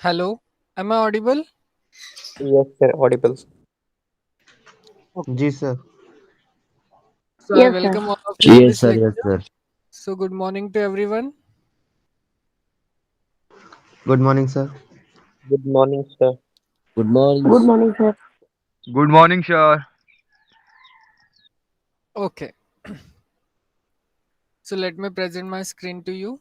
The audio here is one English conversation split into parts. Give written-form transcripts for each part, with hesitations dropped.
Hello, am I audible? Yes, sir, audible. Okay. जी sir. So I Yes, sir. welcome all of you in Yes, this sir. Yes, lecture. sir. So good morning to everyone. Good morning sir. Good morning, sir. Good morning. Good morning, sir. Good morning, sir. Okay. So let me present my screen to you.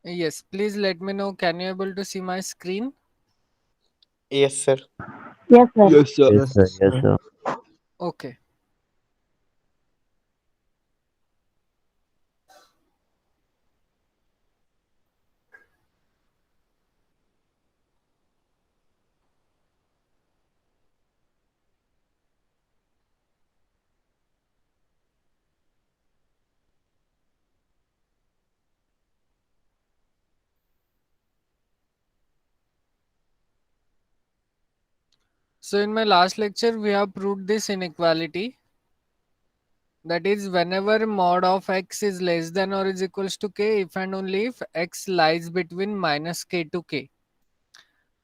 Yes, please let me know. Can you able to see my screen? Yes, sir. Yes, sir. Yes, sir. Yes, yes sir. Yes, sir. sir. Okay. So in my last lecture, we have proved this inequality. That is, whenever mod of x is less than or is equals to k, if and only if x lies between minus k to k.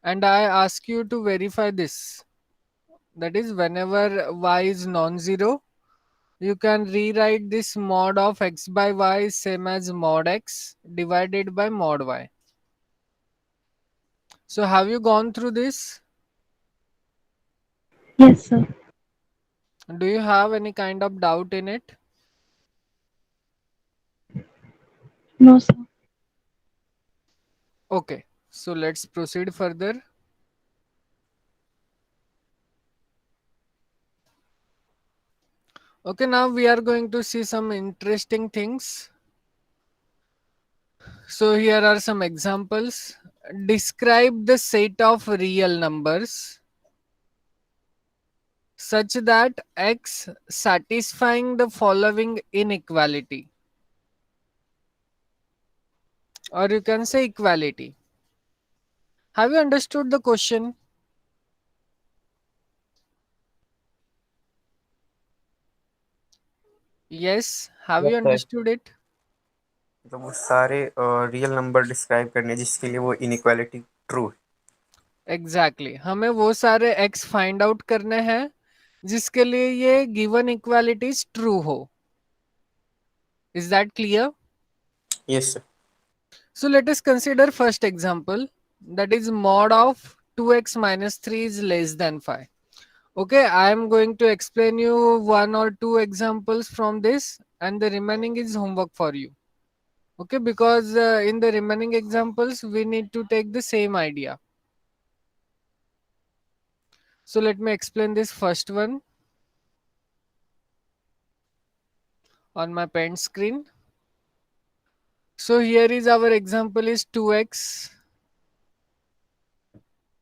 And I ask you to verify this. That is, whenever y is non-zero, you can rewrite this mod of x by y is same as mod x divided by mod y. So have you gone through this? Yes, sir. Do you have any kind of doubt in it? No, sir. Okay, so let's proceed further. Okay, now we are going to see some interesting things. So here are some examples. Describe the set of real numbers such that x satisfying the following inequality, or you can say equality. Have you understood the question? Yes. Have Yes, you sir. understood it? तो वो सारे real number describe करने जिसके लिए वो inequality true है। Exactly हमें वो सारे x फाइंड आउट करने हैं जिसके लिए ये गिवन इक्वालिटीज ट्रू हो. Is that clear? Yes sir. So let us consider first example, that is mod of 2x minus 3 is less than 5. Okay, I am going to explain you one or two examples from this and the remaining is homework for you. Okay, because in the remaining examples we need to take the same idea. So let me explain this first one on my pen screen. So here is our example is 2x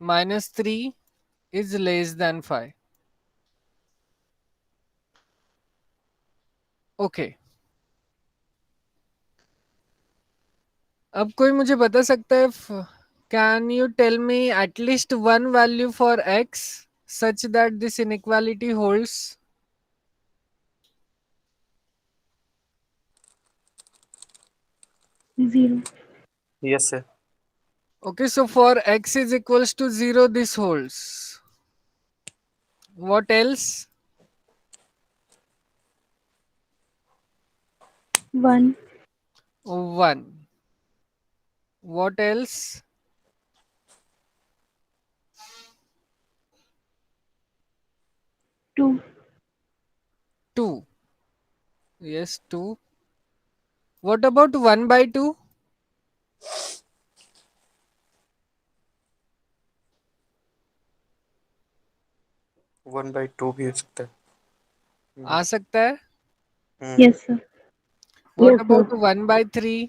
minus 3 is less than 5. Okay. अब कोई मुझे बता सकता है, can you tell me at least one value for X such that this inequality holds? Zero. Yes sir. Okay, so for x is equals to 0, this holds. What else? One. 1. What else? Two. 2. Yes, 2. What about 1 by 2? One by two भी हो सकता है। आ सकता है. Yes, sir. What Yes, about sir. 1 by 3?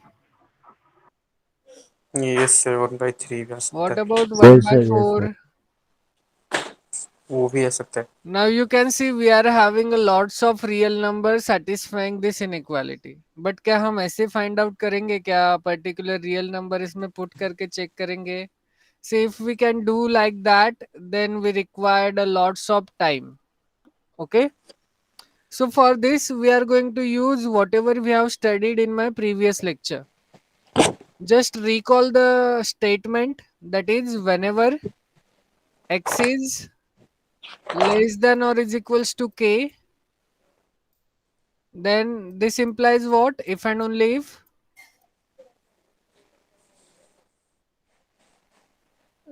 Yes sir, one by three भी आ सकता What है। about 1 Yes, by sir. Yes, sir. 4? वो भी आ सकता है. Now you can see we are having a lots of real numbers satisfying this inequality. But क्या हम ऐसे find out करेंगे क्या particular real number इसमें put करके check करेंगे? See if we can do like that, then we required a lots of time. Okay. So for this we are going to use whatever we have studied in my previous lecture. Just recall the statement, that is whenever x is less than or is equals to k, then this implies what? If and only if.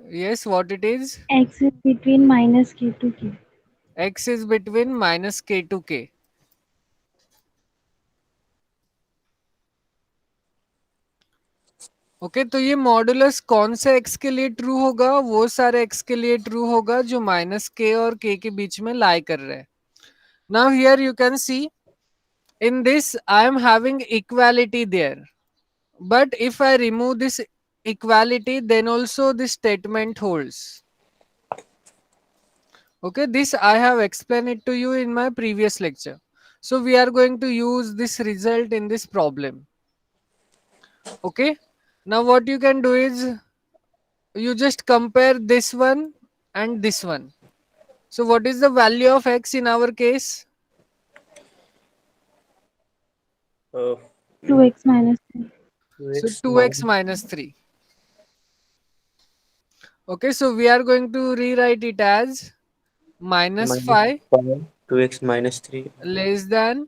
Yes, what it is? X is between minus k to k. X is between minus k to k. Okay तो ये modulus कौन से x के लिए true होगा? वो सारे x के लिए ट्रू होगा जो माइनस k और k के बीच में लाई कर रहे हैं. Now here you can see in this I am having equality there, but if I remove this equality then also this statement holds. Okay, this I have explained it to you in my previous lecture, so we are going to use this result in this problem. Okay, now what you can do is you just compare this one and this one. So what is the value of x in our case? 2x minus 3. So 2x 2x minus 3. Okay, so we are going to rewrite it as minus 5 5, 2x minus 3 less than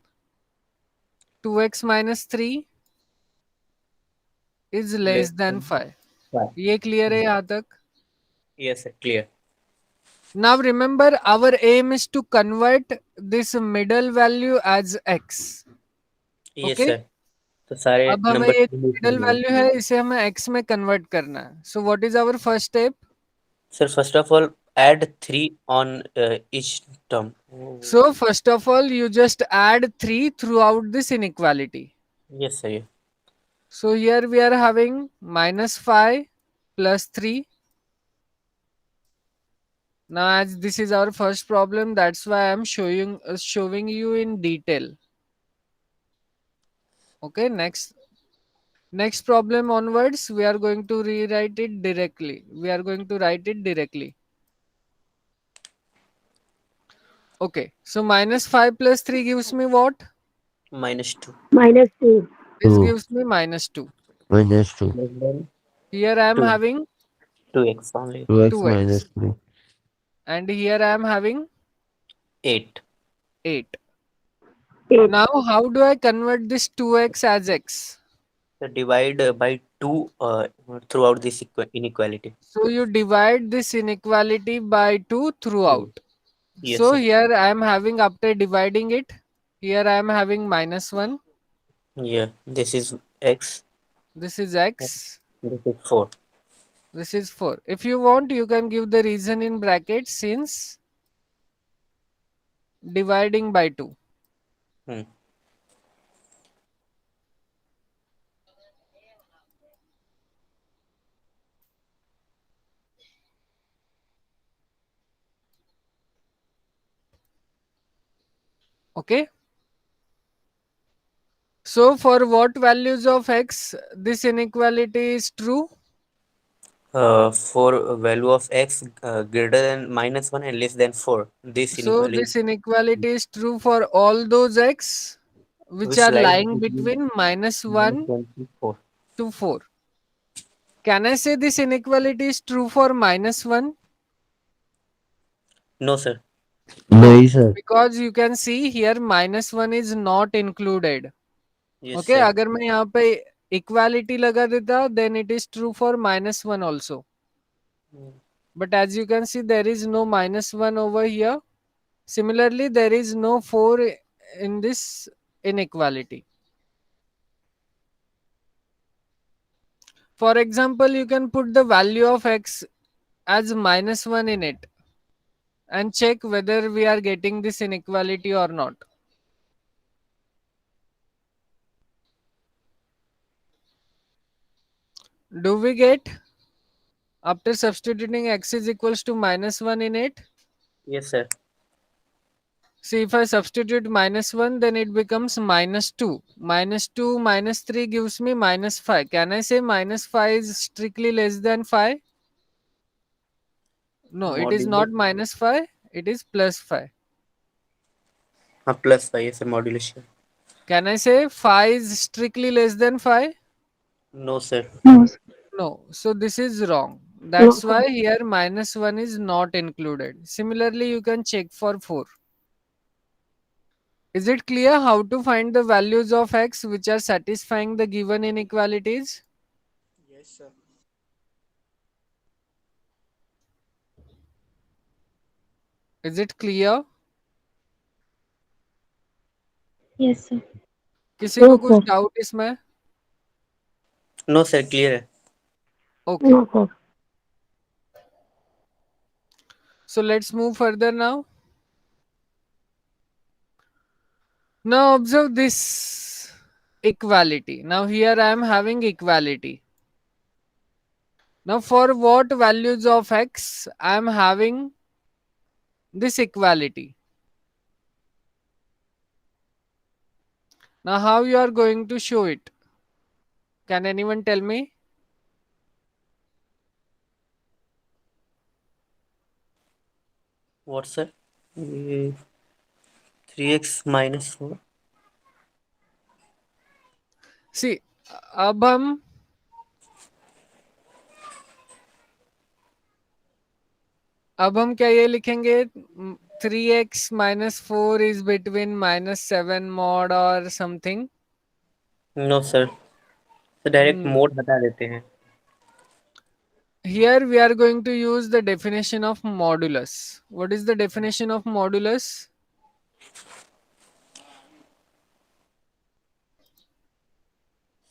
2x minus 3 is less less than than 5. 5. ये clear है यहाँ तक? Yes, sir, clear. Now remember our aim is to convert this middle value as x. Yes, Okay? sir. तो सारे अब हमें number ये middle value है इसे हमें x में कन्वर्ट करना है. So what is our first step? Sir first of all add 3 on each term. So first of all you just add 3 throughout this inequality. Yes, sir. So here we are having minus 5 plus 3. Now as this is our first problem, that's why I am showing you in detail. Okay, next problem onwards we are going to rewrite it directly. We are going to write it directly. Okay, so minus 5 plus 3 gives me what? -2. Minus 2. This 2 gives me minus 2. minus 2. Less than Here I am 2. having 2x only. 2x 2x. minus 3. And here I am having 8. 8. 8. Now how do I convert this 2x as x? So divide by 2 throughout this inequality. So you divide this inequality by 2 throughout. Yes, So sir. here I am having, after dividing it, here I am having minus 1. Yeah, this is x. This is x. This is 4. This is 4. If you want, you can give the reason in brackets since dividing by 2. Hmm. Okay. So for what values of x this inequality is true? For value of x greater than -1 and less than 4, this So inequality this inequality is true for all those x which which are lies lying between between minus 1 -24. to 4. Can I say this inequality is true for minus 1? No, sir. No, sir. Because you can see here minus 1 is not included. Yes, Okay, sir. अगर मैं यहाँ पे equality लगा देता then it is true for minus 1 also. But as you can see there is no minus 1 over here. Similarly there is no 4 in this inequality. For example, you can put the value of x as minus 1 in it and check whether we are getting this inequality or not. Do we get after substituting x is equals to minus 1 in it? Yes, sir. See, if I substitute -1, then it becomes -2. -2 -3 gives me -5. Can I say -5 is strictly less than 5? No, it is not Modulus. -5. It is +5. हाँ, +5 है sir, modulation. Can I say 5 is strictly less than 5? No, sir. No, sir. No. So this is wrong. No, That's sir. why here -1 is not included. Similarly, you can check for 4. Is it clear how to find the values of x which are satisfying the given inequalities? Yes, sir. Is it clear? Yes, sir. किसी को No, कुछ sir. Doubt इसमें? No, sir, clear है. Okay. No, sir. So let's move further now. Now observe this equality. Now here I am having equality. Now for what values of x I am having this equality? Now how you are going to show it? Can anyone tell me? What, sir? 3x -4. See, अब हम क्या ये लिखेंगे 3x -4 is between -7 mod or something? No, sir. तो direct mode हटा देते हैं. Here we are going to use the definition of modulus. What is the definition of modulus?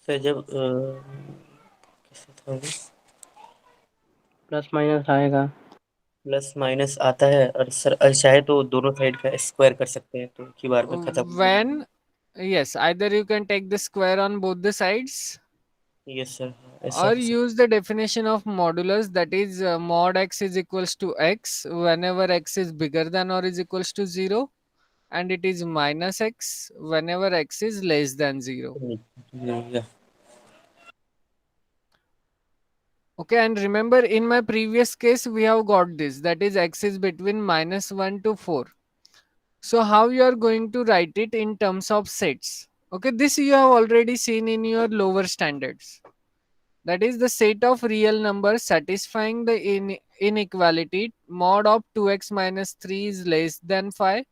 Sir जब कैसे था वो? प्लस माइनस आएगा. प्लस माइनस आता है और सर चाहे तो दोनों साइड का स्क्वायर कर सकते हैं तो एक ही बार में खत्म. When, yes, either you can take the square on both the sides yes sir, ऐसा or हो सकता use the definition of modulus, that is mod x is equals to x whenever x is bigger than or is equals to 0, and it is minus x whenever x is less than 0. है. Yeah. Okay, and remember in my previous case we have got this, that is x is between -1 to 4. So how you are going to write it in terms of sets? Okay, this you have already seen in your lower standards. That is the set of real numbers satisfying the inequality mod of 2x minus 3 is less than 5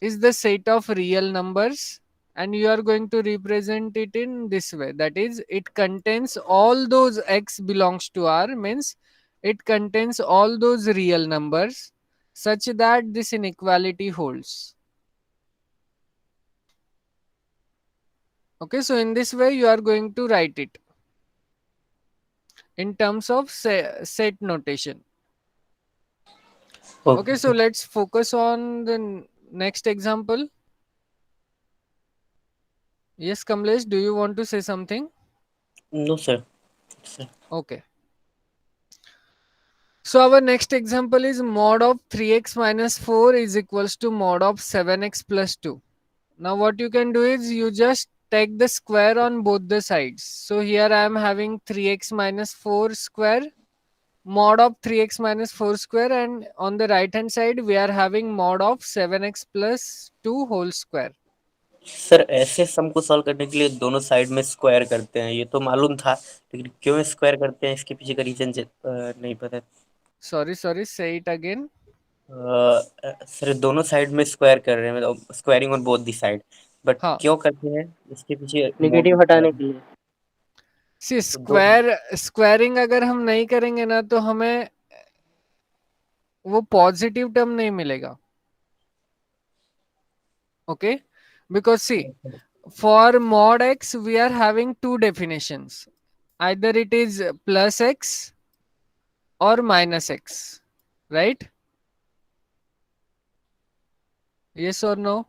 is the set of real numbers, and you are going to represent it in this way. That is, it contains all those x belongs to R, means it contains all those real numbers such that this inequality holds. Okay, so in this way you are going to write it in terms of set notation. Okay, so let's focus on the next example. Yes, Kamlesh, do you want to say something? No, sir. Sir. Okay. So our next example is mod of 3x minus 4 is equals to mod of 7x plus 2. Now what you can do is you just take the square on both the sides. So here I am having 3x minus 4 square, mod of 3x minus 4 square, and on the right hand side we are having mod of 7x plus 2 whole square. Sir ऐसे सम को solve करने के लिए दोनों side में square करते हैं, ये तो मालूम था, लेकिन क्यों स्क्वायर करते हैं इसके पीछे का रीजन नहीं पता. Sorry, say it again. Sir दोनों साइड में स्क्वायर कर रहे हैं, मतलब squaring on both the side, but हाँ. क्यों करते हैं इसके पीछे नेगेटिव हटाने के लिए. सी स्क्वायरिंग अगर हम नहीं करेंगे ना तो हमें वो पॉजिटिव टर्म नहीं मिलेगा. Okay, because see, for mod x we are having two definitions, either it is plus x or minus x, right? Yes or no?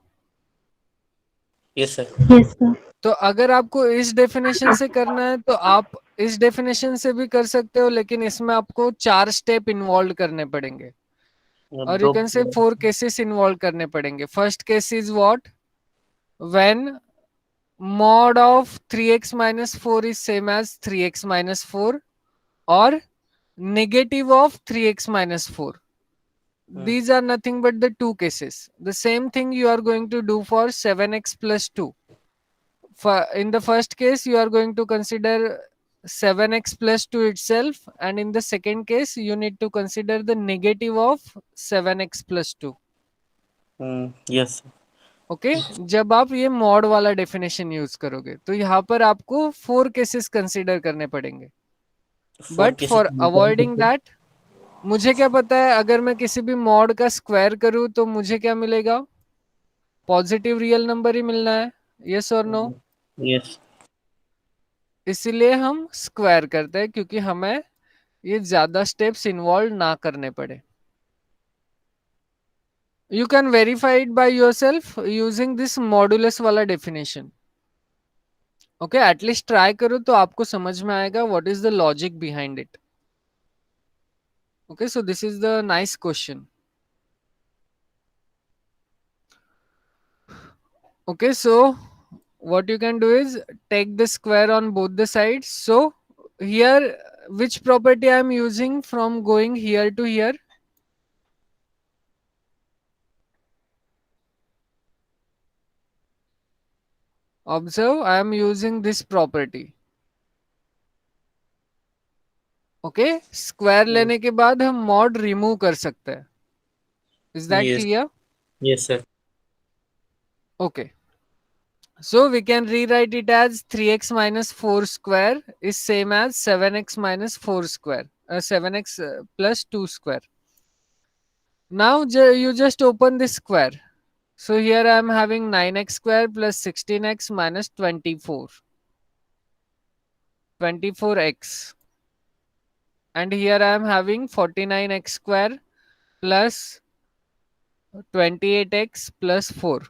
Yes sir. Yes, sir. तो अगर आपको इस डेफिनेशन से करना है तो आप इस डेफिनेशन से भी कर सकते हो, लेकिन इसमें आपको 4 स्टेप इन्वॉल्व करने पड़ेंगे. और you can say 4 cases involve करने पड़ेंगे. First case is what? When mod of 3x minus 4 is same as 3x minus 4 or negative of 3x minus 4. These are nothing but the two cases. The same thing you are going to do for 7x plus 2. In the first case, you are going to consider 7x plus 2 itself, and in the second case, you need to consider the negative of 7x plus 2. Yes okay जब आप ये mod वाला definition use करोगे तो यहाँ पर आपको 4 cases consider करने पड़ेंगे. बट फॉर अवॉइडिंग दैट, मुझे क्या पता है अगर मैं किसी भी मॉड का स्क्वायर करूं तो मुझे क्या मिलेगा? पॉजिटिव रियल नंबर ही मिलना है. यस और नो? यस इसीलिए हम स्क्वायर करते हैं क्योंकि हमें ये ज्यादा स्टेप्स इन्वॉल्व ना करने पड़े. You can verify it by yourself using this modulus वाला definition. Okay, at least try करो तो आपको समझ में आएगा what is the logic behind it. Okay, so this is the nice question. Okay, so what you can do is take the square on both the sides. So here, which property I am using from going here to here? Observe, I am using this property. Okay square लेने के बाद हम mod remove कर सकते हैं. Is that clear? Yes sir okay so we can rewrite it as 3x minus 4 square is same as 7x minus 4 square 7x plus 2 square. Now you just open this square. So here I am having 9x square plus 16x minus 24x, and here I am having 49x square plus 28x plus 4.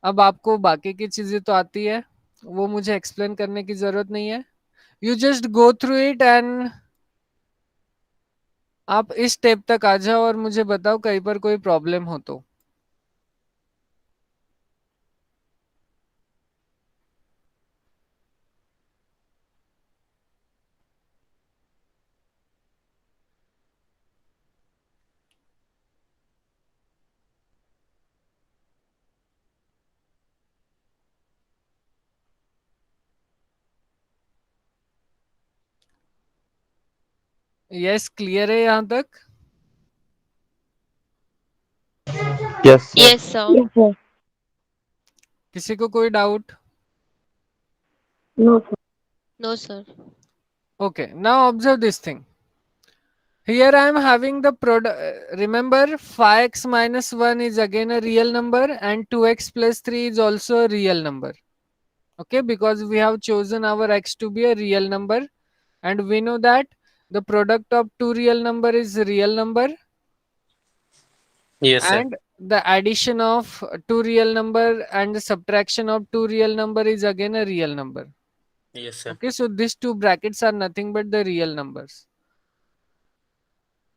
अब आपको बाकी की चीजें तो आती है, वो मुझे एक्सप्लेन करने की जरूरत नहीं है. You just go through it and आप इस स्टेप तक आ जाओ और मुझे बताओ कहीं पर कोई प्रॉब्लम हो तो. यस क्लियर है यहाँ तक? Yes, sir. Yes, sir. Yes, sir. किसी को कोई doubt? No, sir. No, sir. Okay, now observe this thing. Here I am having the product. Remember 5x minus 1 is again a real number and 2x plus 3 is also a real number. Okay, because we have chosen our x to be a real number and we know that the product of two real number is a real number. Yes, sir. And the addition of two real number and the subtraction of two real number is again a real number. Yes, sir. Okay, so these two brackets are nothing but the real numbers.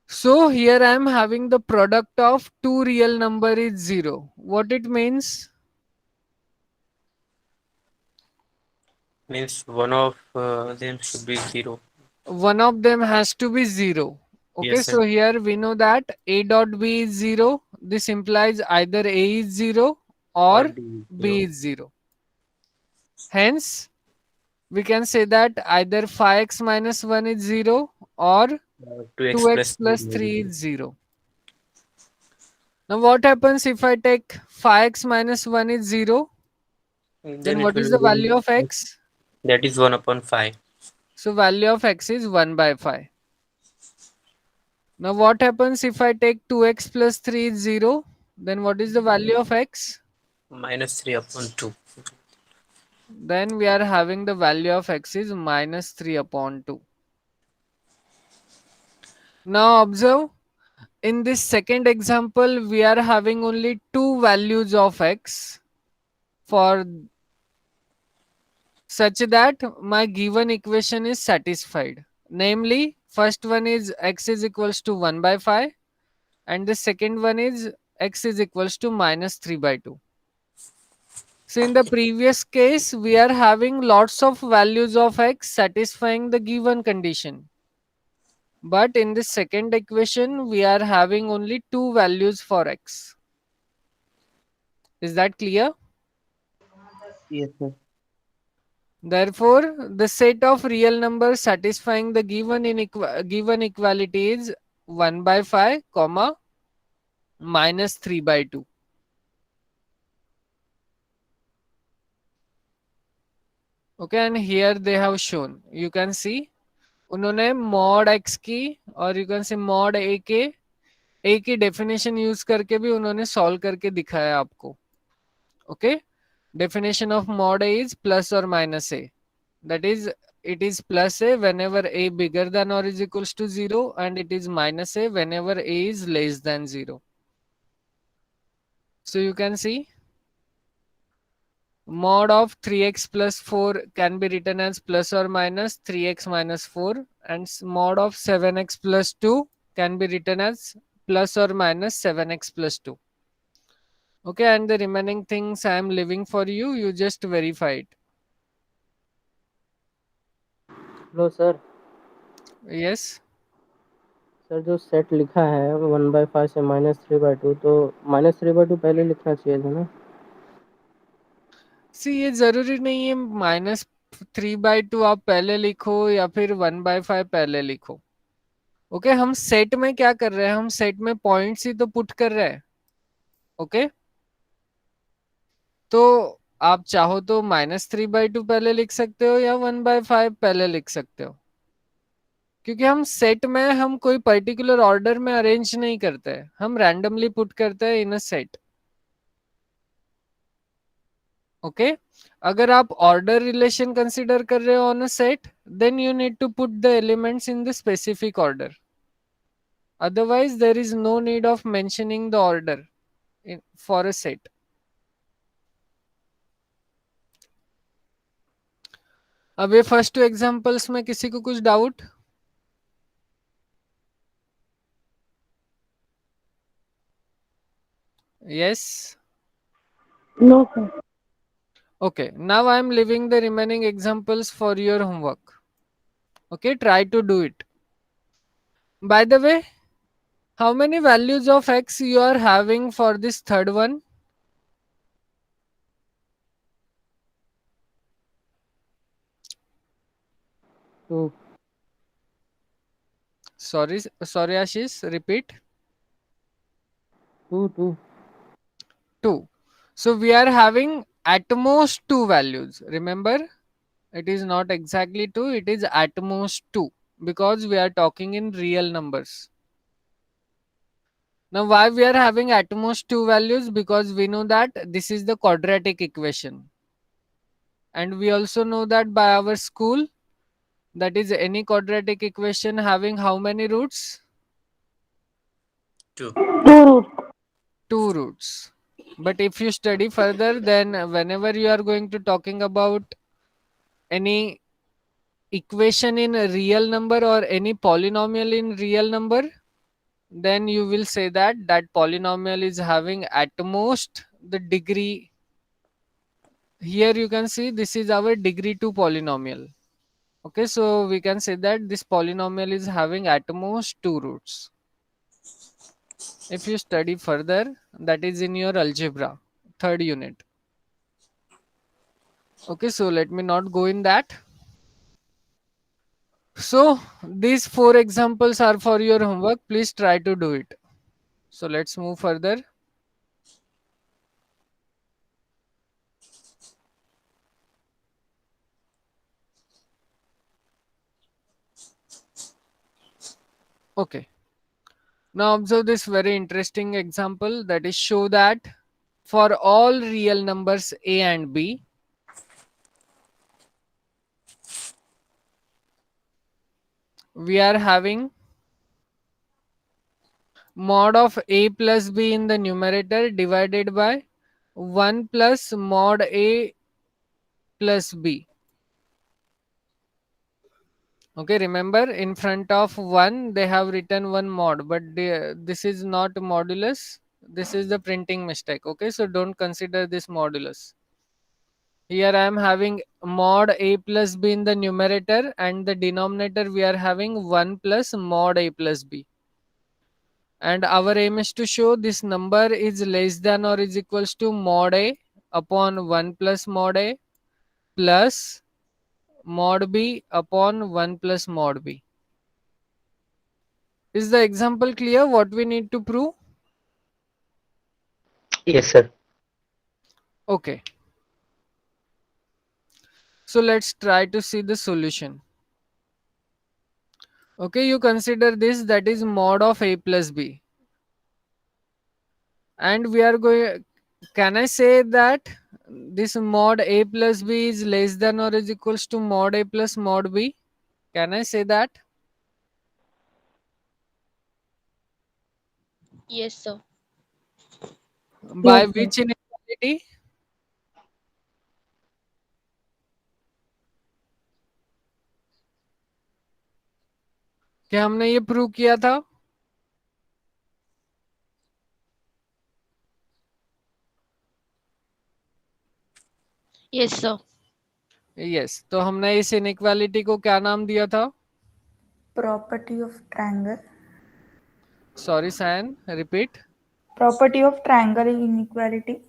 So here I am having the product of two real number is 0. What it means? Means one of them should be 0. One of them has to be 0. Okay, Yes, sir. so here we know that A dot B is 0. This implies either A is 0 or B is 0. Hence, we can say that either 5x minus 1 is 0 or 2x plus 3 is 0. Now what happens if I take 5x minus 1 is 0? Then what is the value of x? That is 1 upon 5. So value of x is 1 by 5. Now what happens if I take 2x plus 3 is 0? Then what is the value of x? Minus 3 upon 2. Then we are having the value of x is minus 3 upon 2. Now observe, in this second example, we are having only two values of x for such that my given equation is satisfied. Namely, first one is x is equals to 1 by 5 and the second one is x is equals to minus 3 by 2. So in the previous case, we are having lots of values of x satisfying the given condition. But in the second equation, we are having only two values for x. Is that clear? Yes, sir. Therefore, the set of real numbers satisfying the given equality is 1 by 5, comma, minus 3 by 2. Okay, and here they have shown. You can see, उन्होंने mod x की और you can say mod a की definition use करके भी उन्होंने solve करके दिखाया आपको. Okay, definition of mod a is plus or minus a. That is, it is plus a whenever a bigger than or is equals to 0, and it is minus a whenever a is less than 0. So you can see mod of 3x plus 4 can be written as plus or minus 3x minus 4, and mod of 7x plus 2 can be written as plus or minus 7x plus 2. Okay, and the remaining things I am leaving for you, you just verify it. Hello sir. Yes. Sir जो set लिखा है 1/5 से -3/2, तो -3/2 पहले लिखना चाहिए था ना. सी ये जरूरी नहीं है माइनस 3/2 आप पहले लिखो या फिर 1/5 पहले लिखो. ओके, हम सेट में क्या कर रहे हैं, हम सेट में पॉइंट्स ही तो पुट कर रहे हैं. ओके, तो आप चाहो तो -3/2 पहले लिख सकते हो या 1/5 पहले लिख सकते हो, क्योंकि हम सेट में हम कोई पर्टिकुलर ऑर्डर में अरेंज नहीं करते हैं, हम रैंडमली पुट करते हैं इन अ सेट. ओके, अगर आप ऑर्डर रिलेशन कंसीडर कर रहे हो on a set, then you need to put the elements in the specific order. Otherwise, there is no need of mentioning the order for a set. अब ये first to examples में किसी को कुछ doubt? Yes. No, sir. Okay, now I am leaving the remaining examples for your homework. Okay, try to do it. By the way, how many values of x you are having for this third one? Two. Sorry, Ashish, repeat. Two. 2. So we are having at most 2 values. Remember, it is not exactly 2, it is at most 2, because we are talking in real numbers. Now why we are having at most 2 values? Because we know that this is the quadratic equation, and we also know that by our school, that is any quadratic equation having how many roots? 2. 2 roots. But if you study further, then whenever you are going to talking about any equation in a real number or any polynomial in real number, then you will say that that polynomial is having at most the degree. Here you can see this is our degree 2 polynomial. Okay, so we can say that this polynomial is having at most 2 roots. If you study further, that is in your algebra, third unit. Okay, so let me not go in that. So these 4 examples are for your homework. Please try to do it. So let's move further. Okay. Now observe this very interesting example, that is show that for all real numbers a and b, we are having mod of a plus b in the numerator divided by 1 plus mod a plus b. Okay, remember in front of 1 they have written 1 mod, but this is not modulus. This is the printing mistake. Okay, so don't consider this modulus. Here I am having mod a plus b in the numerator, and the denominator we are having 1 plus mod a plus b. And our aim is to show this number is less than or is equals to mod a upon 1 plus mod a plus mod b upon 1 plus mod b. Is the example clear what we need to prove? Yes, sir. Okay. So let's try to see the solution. Okay, you consider this, that is mod of a plus b. And we are going, can I say that this mod a plus b is less than or is equals to mod a plus mod b? Can I say that? Yes, sir. By Yes, sir. which inequality? क्या हमने ये prove किया था? Yes, sir. Yes, तो हमने इस inequality को क्या नाम दिया था? Property of triangle. सॉरी सैन, repeat. Property of triangle inequality.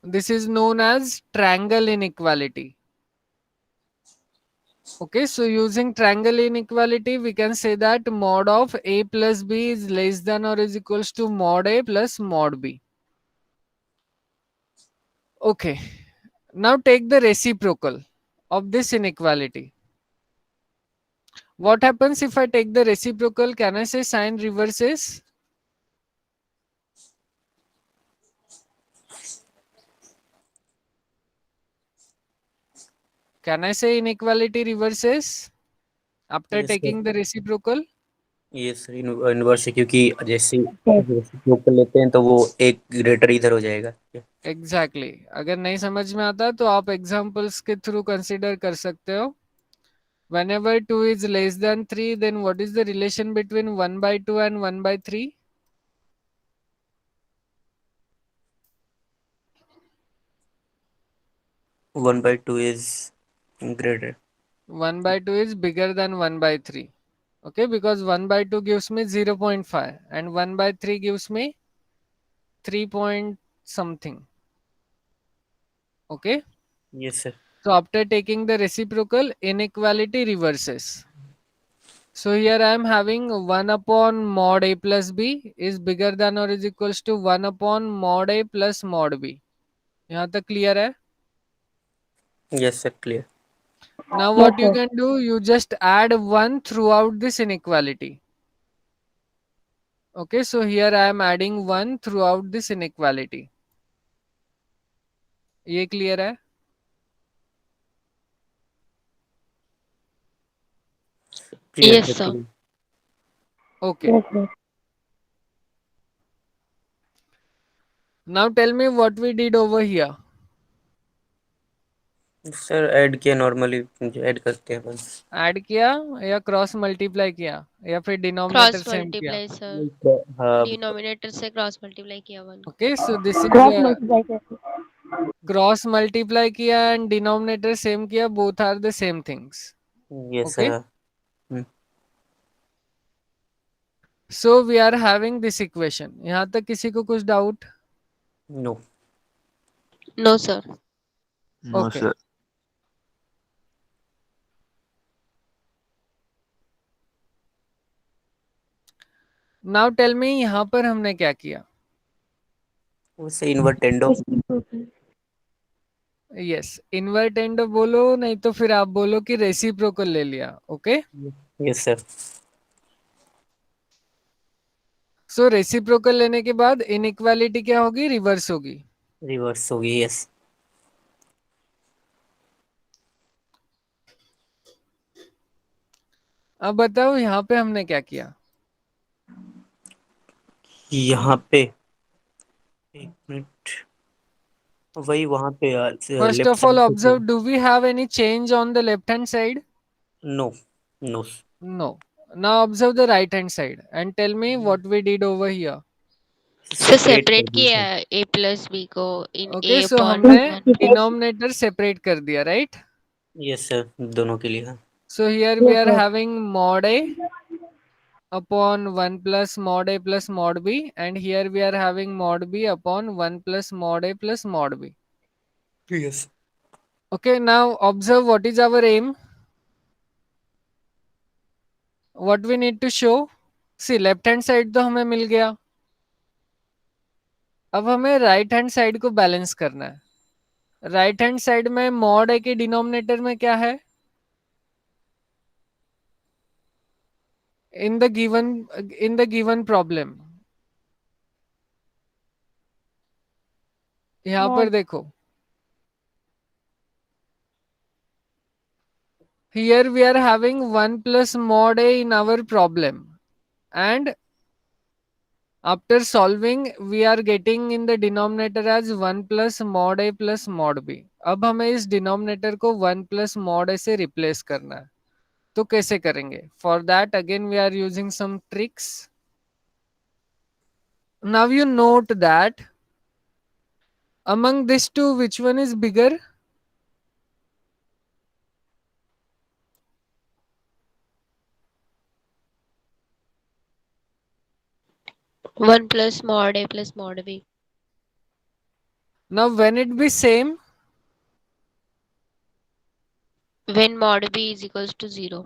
This is known as triangle inequality. Okay, so using triangle inequality, we can say that mod of a plus b is less than or is equals to mod a plus mod b. Okay, now take the reciprocal of this inequality. What happens if I take the reciprocal? Can I say sign reverses? Can I say inequality reverses after Yes, sir. taking the reciprocal? Yes sir, inverse है, क्योंकि जैसे Yes. Reciprocal कर लेते हैं तो वो एक greater इधर हो जाएगा. एग्जैक्टली अगर नहीं समझ में आता तो आप एग्जांपल्स के थ्रू कंसीडर कर सकते हो. Whenever 2 is less than 3, then what is the relation between 1 by 2 and 1 by 3? 1 by 2 is greater. 1 by 2 is bigger than 1 by 3. Okay, because 1 by 2 gives me 0.5 and 1 by 3 gives me 3 point something. Okay, Yes, sir. so after taking the reciprocal, inequality reverses. So here I am having 1 upon mod a plus b is bigger than or is equals to 1 upon mod a plus mod b. यहाँ तक clear है? Yes, sir. Clear. Now Yes, what you sir. can do, you just add 1 throughout this inequality. Okay, so here I am adding 1 throughout this inequality. ये clear है? Clear, Yes, sir. sir. Clear. Okay. Yes, sir. Now tell me what we did over here. Sir add किया, normally add करते हैं बस. Add किया या cross multiply किया या फिर डिनोमिनेटर Cross सेम किया? multiply, sir. हाँ, Denominator से cross multiply किया 1 को. Okay, so this is Cross multiply करके. cross multiply किया and denominator same किया, both are the same things. yes, Okay. sir. So we are having this equation. यहाँ तक किसी को कुछ doubt? No. No, sir. No, Okay. sir. Now tell me यहाँ पर हमने क्या किया? वैसे इन्वर्टेंडो. Reciprocal. यस, इन्वर्टेंडो बोलो, नहीं तो फिर आप बोलो कि रेसिप्रोकल ले लिया. Okay, yes sir. So reciprocal लेने के बाद इनइक्वालिटी क्या होगी? रिवर्स होगी. रिवर्स होगी. यस. अब बताओ यहाँ पे हमने क्या किया? यहाँ पे एक मिनट, वही वहाँ पे first left of all side observe, do we have any change on the left hand side? No. No. No. Now observe the right hand side and tell me what we did over here. Sir separate कर separate दिया किया sir. है a plus b को in okay, a so upon हमने 1. Denominator separate कर दिया, right? Yes sir, दोनों के लिए हाँ। So here we Yes, are sir. having mod A upon 1 plus mod A plus mod B, and here we are having mod B upon 1 plus mod A plus mod B. Yes. Okay, now observe what is our aim. What we need to show. See, left hand side तो हमें मिल गया, अब हमें right hand side को balance करना है। Right hand side में mod ए के डिनोमिनेटर में क्या है? इन द गिवन प्रॉब्लम, यहां पर Mod. देखो, here we are having 1 plus mod a in our problem, and after solving we are getting in the denominator as 1 plus mod a plus mod b. अब हमें इस denominator को 1 plus mod a से replace करना है, तो कैसे करेंगे? For that again we are using some tricks. Now you note that among these two, which one is bigger? 1 plus mod a plus mod b. Now when it be same, When mod b is equals to 0.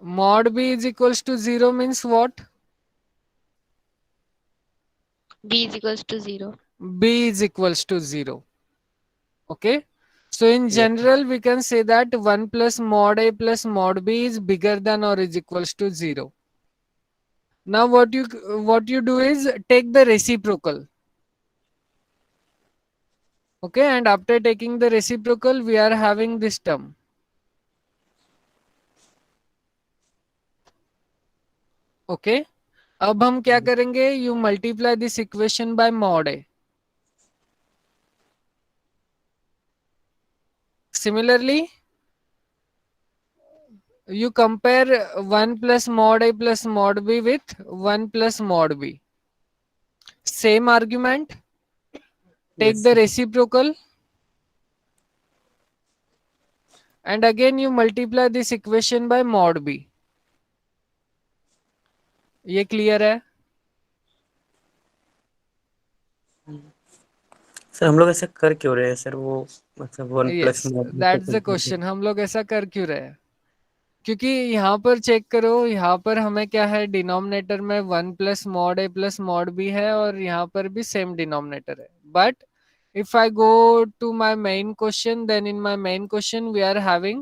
mod b is equals to 0 means what? b is equals to 0. B is equals to 0. Okay. So in yes. general, we can say that 1 plus mod a plus mod b is bigger than or is equals to 0. Now what you do is take the reciprocal. Okay, and after taking the reciprocal, we are having this term. Okay. अब हम क्या करेंगे? You multiply this equation by mod a. Similarly, you compare 1 plus mod a plus mod b with 1 plus mod b. Same argument, take yes the sir. reciprocal, and again you multiply this equation by mod b. ये clear है? Sir हम लोग ऐसा कर क्यों रहे हैं sir? वो मतलब 1 प्लस यस, मॉड तो दैट्स द कर क्वेश्चन. हम लोग ऐसा कर क्यों रहे हैं? क्योंकि यहाँ पर चेक करो, यहाँ पर हमें क्या है? डिनोमिनेटर में 1 प्लस मॉड ए प्लस मॉड बी है और यहाँ पर भी सेम डिनोमिनेटर है. But if I go to my main question, then in my main question we are having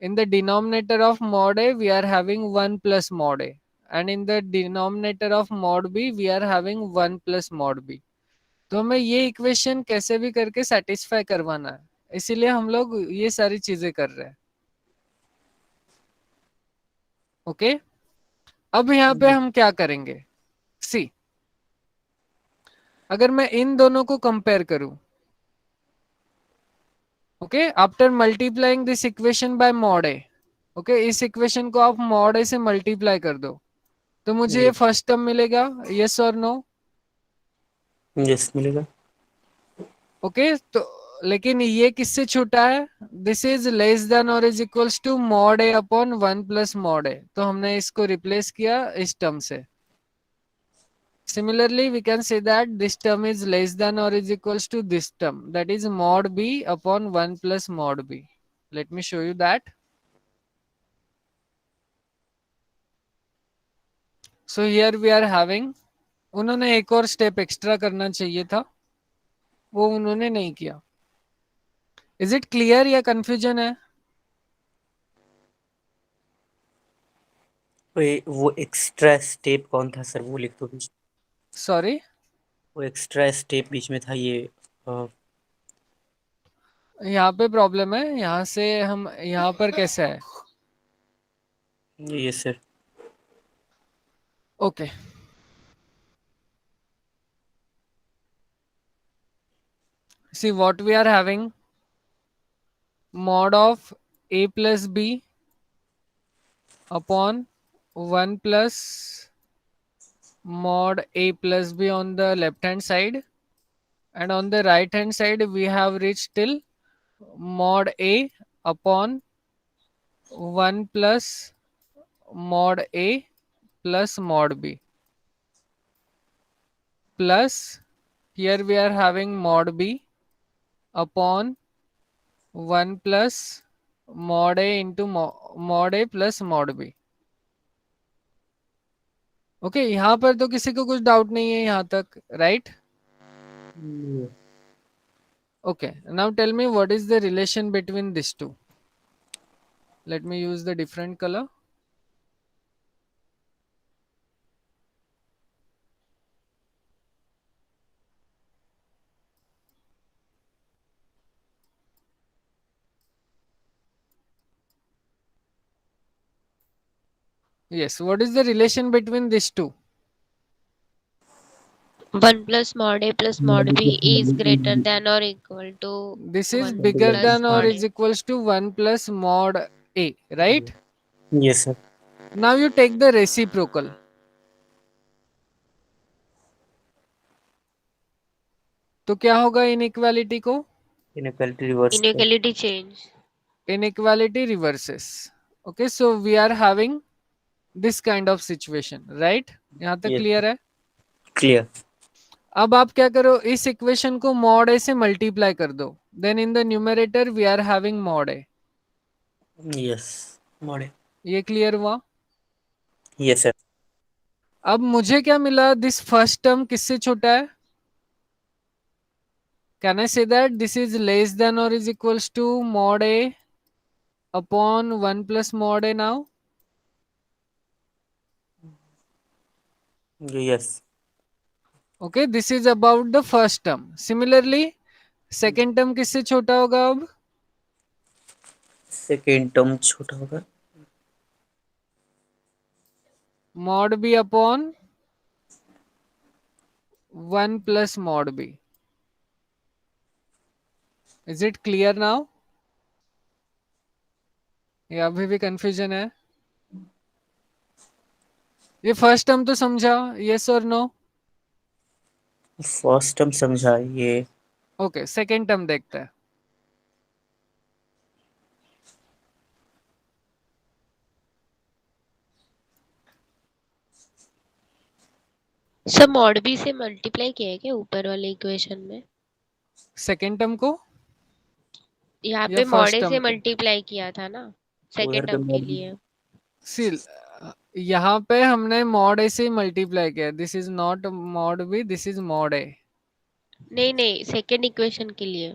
in the denominator of mod a we are having 1 plus mod a, and in the denominator of mod b we are having 1 plus mod b. तो हमें ये equation कैसे भी करके satisfy करवाना है, इसीलिए हम लोग ये सारी चीजें कर रहे हैं. ओके. अब यहाँ पे हम क्या करेंगे? सी, अगर मैं इन दोनों को कंपेयर करूं, okay, after multiplying this equation by mod A, okay, इस इक्वेशन को आप मॉड ए से मल्टीप्लाई कर दो, तो मुझे ये फर्स्ट टर्म मिलेगा. यस और नो? यस मिलेगा। ओके. तो लेकिन ये किससे छोटा है? दिस इज लेस देन और is equals to mod a upon 1 plus mod a, तो हमने इसको रिप्लेस किया इस टर्म से. Similarly, we can say that this term is less than or is equals to this term, that is mod b upon 1 plus mod b. Let me show you that. So here we are having, उन्होंने एक और step extra करना चाहिए था, वो उन्होंने नहीं किया. इज इट क्लियर या कंफ्यूजन है? वो एक्स्ट्रा स्टेप कौन था सर? वो लिख दो बीच। सॉरी, वो एक्स्ट्रा स्टेप बीच में था ये। यहाँ पे प्रॉब्लम है. यहाँ से हम यहाँ पर कैसे है? Yes sir. Okay. See what we are having, mod of a plus b upon 1 plus mod A plus B on the left hand side, and on the right hand side we have reached till mod A upon 1 plus mod A plus mod B, plus here we are having mod B upon 1 plus mod A into mod A plus mod B. Okay यहाँ पर तो किसी को कुछ doubt नहीं है यहाँ तक, right? Okay, now tell me what is the relation between these two. Let me use the different color. Yes, what is the relation between these two? 1 plus mod A plus mod B is greater than or equal to This is 1 bigger plus than or mod is A. equals to 1 plus mod A, right? Yes, sir. Now you take the reciprocal. तो क्या होगा inequality को? Inequality reverse. Inequality change. Inequality reverses. Okay, so we are having this kind of situation, right? यहाँ तक Yes. clear है? Clear. अब आप क्या करो, इस इक्वेशन को मॉड ए से मल्टीप्लाई कर दो, then in the numerator we are having mod A. Yes. Mod A. ये क्लियर हुआ? Yes, sir. अब मुझे क्या मिला, दिस फर्स्ट टर्म किससे छोटा है? Can I say that this is less than और is equals to mod a upon 1 plus mod a now? Yes. Okay, this is about the first term. Similarly second term किससे छोटा होगा? अब second term छोटा होगा. Mod b upon 1 plus mod b. Is it clear now? ये अभी भी confusion है? ये फर्स्ट टर्म तो समझा, यस और नो? फर्स्ट टर्म समझा. ये ओके, सेकेंड टर्म देखते हैं. सब mod B से मल्टीप्लाई किया है क्या ऊपर वाले इक्वेशन में? सेकेंड टर्म को यहाँ या पे mod फर्स्ट A टर्म से को? मल्टीप्लाई किया था ना सेकेंड टर्म के लिए. सी, यहाँ पे हमने मॉड ए से मल्टीप्लाई किया. This is not mod b, this is mod a. नहीं नहीं, सेकेंड इक्वेशन के लिए.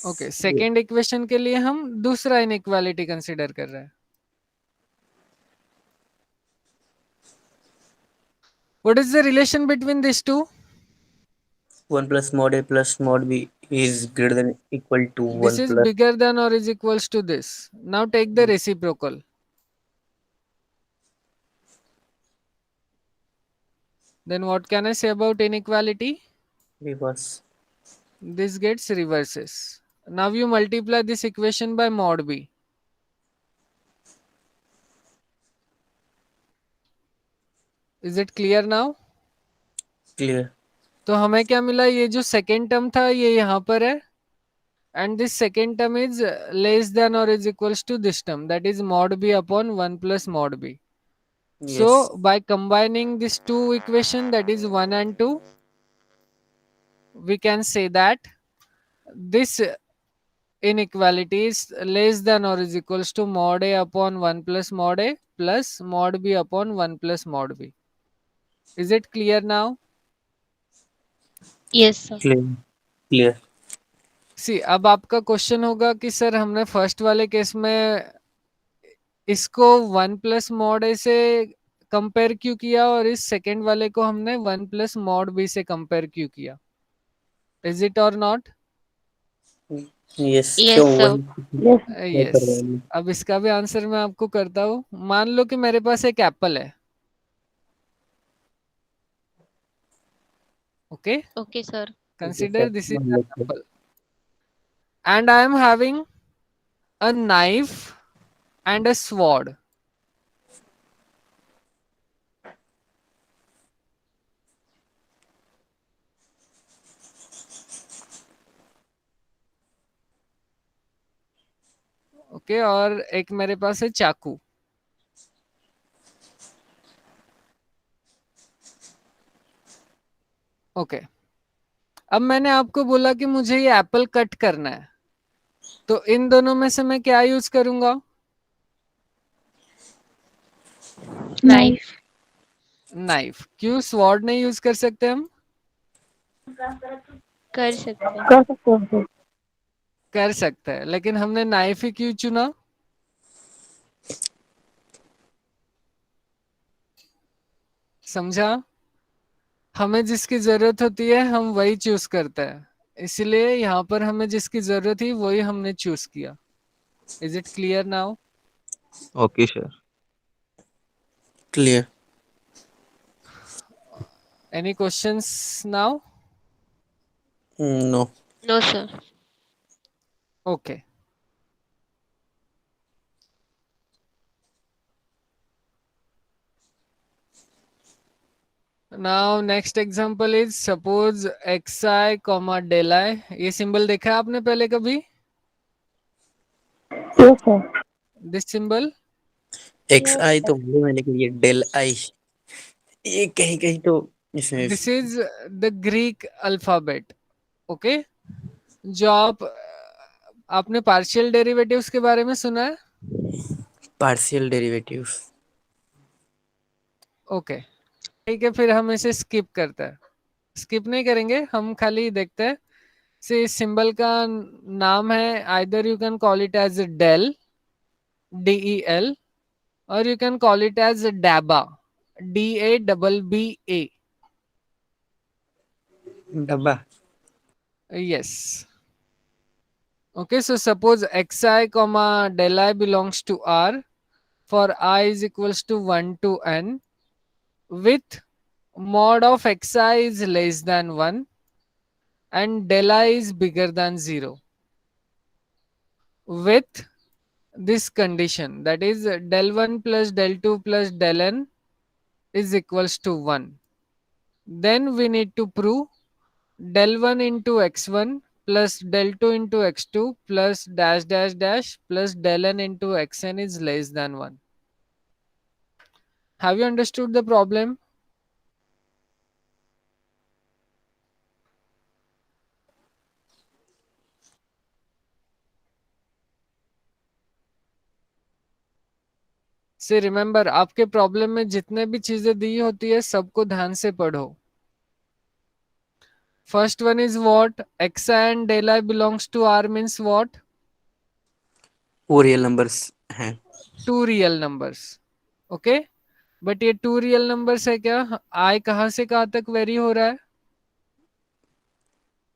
ओके, सेकेंड इक्वेशन के लिए हम दूसरा इनइक्वालिटी कंसीडर कर रहे हैं. What is the relation between this two? 1 plus mod A plus mod B is greater than equal to This 1 is plus. bigger than or is equals to this. Now take the reciprocal. Then what can I say about inequality? Reverse. This gets reverses. Now you multiply this equation by mod b. Is it clear now? Clear. तो हमें क्या मिला, ये जो second term था ये यहाँ पर है, and this second term is less than or is equals to this term, that is mod b upon 1 plus mod b. Yes. So by combining these two equation, that is 1 and 2, we can say that this inequality is less than or is equals to mod a upon 1 plus mod a plus mod b upon 1 plus mod b. Is it clear now? Yes sir. Clear. Clear. सी, अब आपका question होगा कि sir हमने first वाले case में इसको 1 plus mod ए से compare क्यों किया और इस सेकेंड वाले को हमने 1 प्लस मॉड बी से कंपेयर क्यों किया? इज इट और नॉट? Yes. Yes, क्यों sir. वही यस. अब इसका भी आंसर मैं आपको करता हूँ. मान लो कि मेरे पास एक एप्पल है. Okay, okay sir. Consider this is an apple and I am having a knife and a sword. Okay, और एक मेरे पास है चाकू। ओके, अब मैंने आपको बोला कि मुझे ये एप्पल कट करना है, तो इन दोनों में से मैं क्या यूज करूंगा? नाइफ। नाइफ। क्यों स्वॉर्ड नहीं यूज कर सकते हम? कर सकते हैं। कर सकते हैं सर। कर सकते हैं, लेकिन हमने नाइफ ही क्यों चुना? समझा? हमें जिसकी जरूरत होती है हम वही चूज करते हैं, इसलिए यहाँ पर हमें जिसकी जरूरत थी वही हमने चूज किया। Is it clear now? Okay, sir. Clear. Any questions now? No. No sir. Okay, now next example is suppose xi comma del i. ये सिंबल देखा है आपने पहले कभी? Yes sir. This symbol? X i तो मालूम है, लेकिन ये डेल आई ये कहीं कहीं तो इसमें this is the Greek alphabet. Okay, जो आपने पार्शियल डेरिवेटिव्स के बारे में सुना है? Partial derivatives. ओके, ठीक है, फिर हम इसे स्किप करते हैं। स्किप नहीं करेंगे, हम खाली देखते हैं। से इस सिंबल का नाम है, either you can call it as del, DEL, और you can call it as dabba, DABBA। Dabba. yes. Okay, so suppose xi comma del I belongs to R for I is equals to 1 to n, with mod of xi is less than 1 and del I is bigger than 0, with this condition, that is del 1 plus del 2 plus del n is equals to 1. Then we need to prove del 1 into x1 plus del 2 into x2 plus dash dash dash plus del n into xn is less than 1. Have you understood the problem? से remember, आपके problem में जितने भी चीजें दी होती है सबको ध्यान से पढ़ो। First one is what? xi and del I belongs to R means what? वो रियल नंबर्स हैं। Two real numbers. Okay, but ये टू रियल नंबर्स है क्या? I कहां से कहां तक वेरी हो रहा है?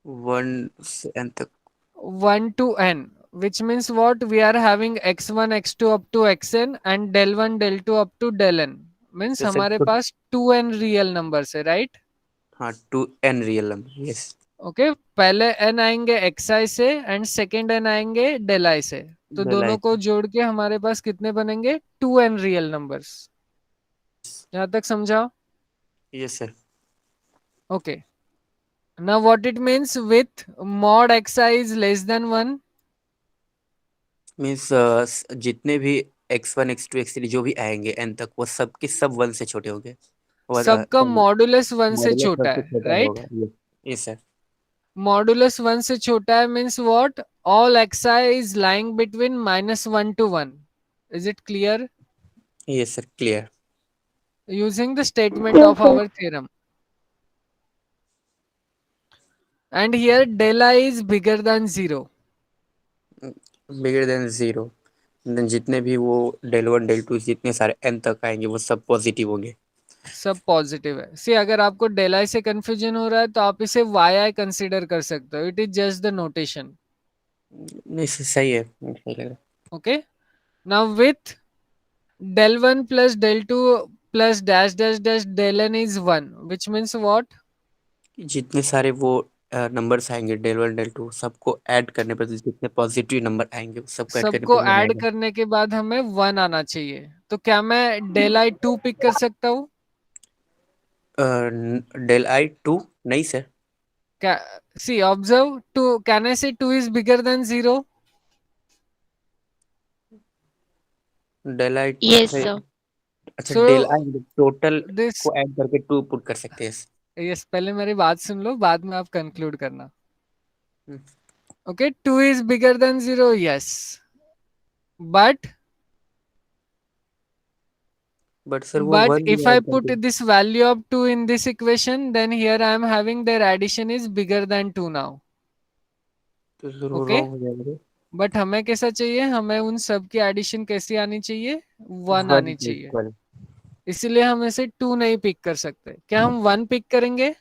1 से n तक। 1 to n, which means what? We are having x1 x2 up to xn and del 1 del 2 up to del n, means जैसे हमारे पास 2n रियल नंबर्स है, राइट? हाँ 2 n real number. Yes. Okay, पहले n आएंगे xi से and second n आएंगे del I से, तो del दोनों i। को जोड़ के हमारे पास कितने बनेंगे? 2n real numbers. यहाँ तक समझा? Yes sir. Okay, now what it means with mod xi is less than 1? Means जितने भी x1 x2 x3 जो भी आएंगे n तक वो सब के सब 1 से छोटे होंगे। सबका मॉडुलस 1 से मॉडुलस 1 छोटा से है, छोटा राइट? होगा। Yes sir. मॉडुलस 1 से छोटा है means what? All xi is lying between -1 to 1. Is it clear? Yes sir clear. Using the statement yes of sir. Our theorem, and here del I is bigger than 0. Bigger than 0। Then जितने भी वो del 1 del 2 जितने सारे n तक आएंगे वो सब positive होंगे। सब पॉजिटिव है। सी, अगर आपको del I से कंफ्यूजन हो रहा है तो आप इसे yi कंसीडर कर सकते हो, it is just the notation. नहीं सही है, सही लग रहा okay, now with del 1 plus del 2 plus dash dash dash del n is 1, which means what? है। जितने सारे वो नंबर्स आएंगे del 1 del 2 सबको ऐड करने पर जितने पॉजिटिव नंबर आएंगे वो सबको ऐड करने सबको पर 1 ऐड आएगा। करने के बाद हमें 1 आना चाहिए, तो क्या मैं del I 2 पिक कर सकता हूँ? del I 2 नहीं सर। क्या? सी observe, 2, can I say 2 is bigger than 0? Del I Yes, sir. अच्छा So del I total this को ऐड करके 2 पुट कर सकते हैं। yes, पहले मेरी बात सुन लो, बाद में आप कंक्लूड करना। हम्म। Okay, 2 is bigger than 0, yes, but but sir वो 1 if भी I ऐड put करके this value of 2 in this equation, then here I am having their addition is bigger than 2 now. तो सर वो Okay, wrong हो जाएगा। But हमें कैसा चाहिए, हमें उन सब की एडिशन कैसी आनी चाहिए, 1 1 आनी के चाहिए। इक्वल। इसीलिए हम इसे 2 नहीं पिक कर सकते। क्या हम 1 पिक करेंगे?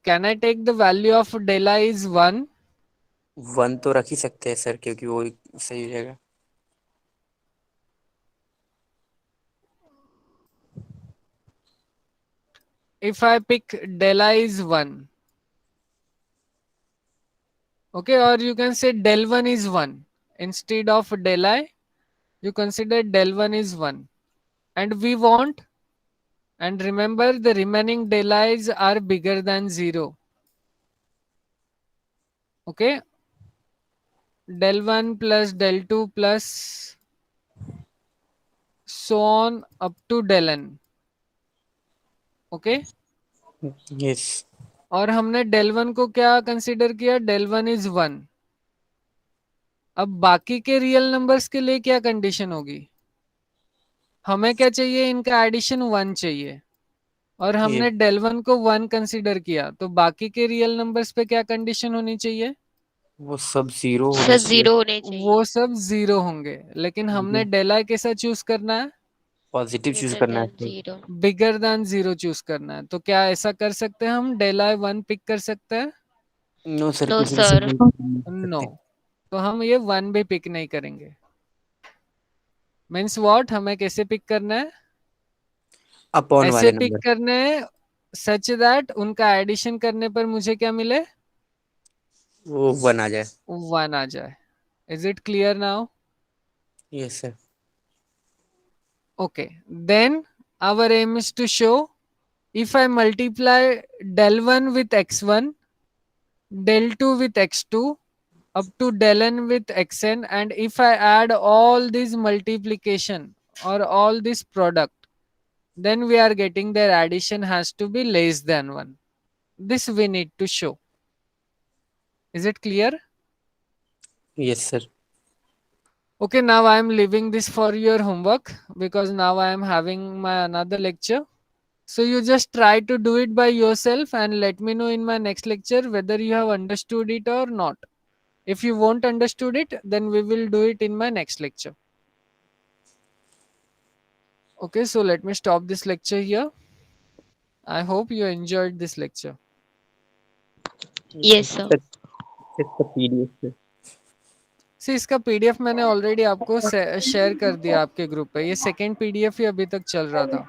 Can I take the value of del I is 1? 1 तो रख ही सकते हैं सर, क्योंकि वो सही हो जाएगा। If I pick del I is 1, okay, or you can say del 1 is 1. Instead of del I, you consider del 1 is 1. And we want, and remember the remaining del I's are bigger than 0. Okay, del 1 plus del 2 plus so on up to del n. Okay, yes. और हमने del 1 को क्या consider किया, del 1 is 1. अब बाकी के real numbers के लिए क्या कंडीशन होगी, हमें क्या चाहिए, इनका एडिशन 1 चाहिए, और हमने ये del 1 को 1 कंसिडर किया, तो बाकी के रियल नंबर्स पे क्या कंडीशन होनी चाहिए, वो सब 0 होने सर चाहिए। 0 होने चाहिए। वो सब 0 होंगे। लेकिन हमने del I कैसा चूज करना है, पॉजिटिव चूज Greater करना है than sir. 0. Bigger than 0 choose करना है। तो क्या ऐसा कर सकते हैं हम, del I 1 पिक कर सकते हैं? नो सर, No, किसी भी sir. समय नहीं कर नो, सकते। तो हम ये 1 भी पिक नहीं करेंगे। मीन्स व्हाट, हमें कैसे पिक करना है, अपॉन ऐसे वाले पिक नंबर करने हैं सच दैट उनका एडिशन करने पर मुझे क्या मिले, वो 1 आ जाए। 1 आ जाए। Is it clear now? Yes sir. Okay, then our aim is to show if I multiply del 1 with x1, del 2 with x2, up to del n with xn, and if I add all this multiplication or all this product, then we are getting their addition has to be less than 1. This we need to show. Is it clear? Yes sir. Okay, now I am leaving this for your homework because now I am having my another lecture. So you just try to do it by yourself and let me know in my next lecture whether you have understood it or not. If you won't understood it, then we will do it in my next lecture. Okay, so let me stop this lecture here. I hope you enjoyed this lecture. Yes, sir. इसका PDF sir. See, इसका PDF मैंने already आपको share कर दिया आपके group पे। ये second PDF ही अभी तक चल रहा था।